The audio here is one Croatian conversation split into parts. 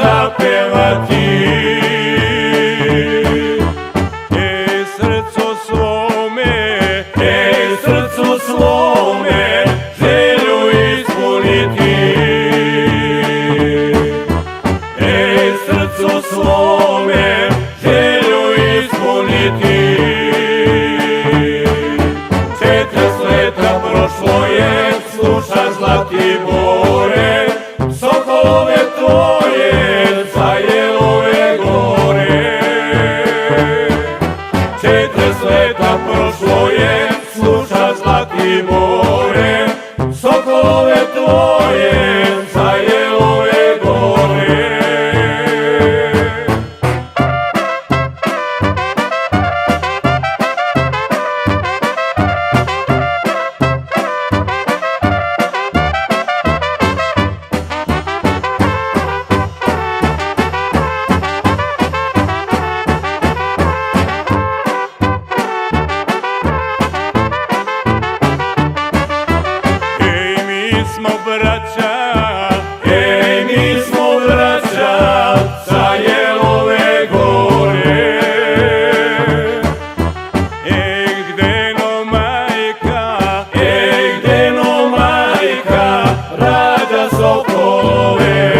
zapevati. Srcu svome želju ispuniti. Srcu svome želju ispuniti. 40 leta prošlo je, sluša Zlatibore, sokolove tvoje sa Jelove gore. 40 leta prošlo je, sluša Zlatibore, sokolove tvoje sa Jelove gore. Mi smo braća sa Jelove gore. Gdeno majka rađa sokole.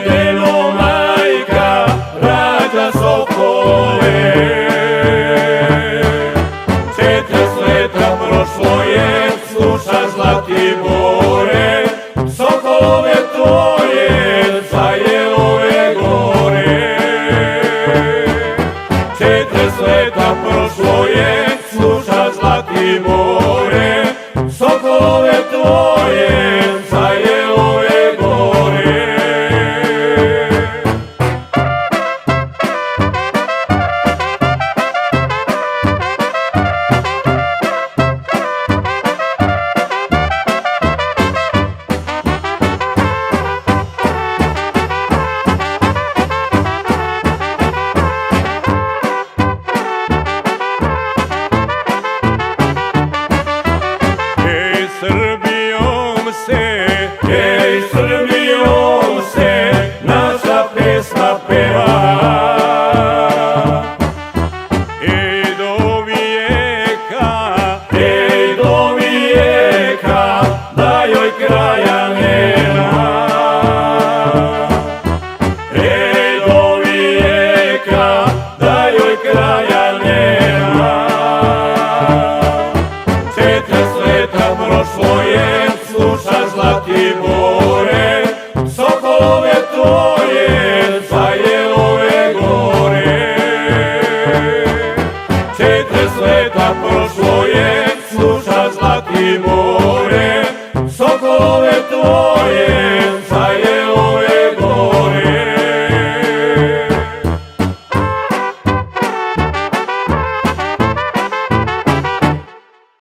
Gdeno majka rađa sokole. 40 leta prošlo je, sluša Zlatibore, sokolove tvoje sa Jelove gore. 40 leta prošlo je, sluša Zlatibore, sokolove tvoje sa Jelove gore. Srbijom se naša pesma peva. Do vijeka, da joj kraja nema. Do vijeka, da joj kraja nema. 40 leta prošlo je, sluša Zlatibore, sokolove tvoje sa Jelove gore. 40 leta prošlo je, sluša Zlatibore, sokolove tvoje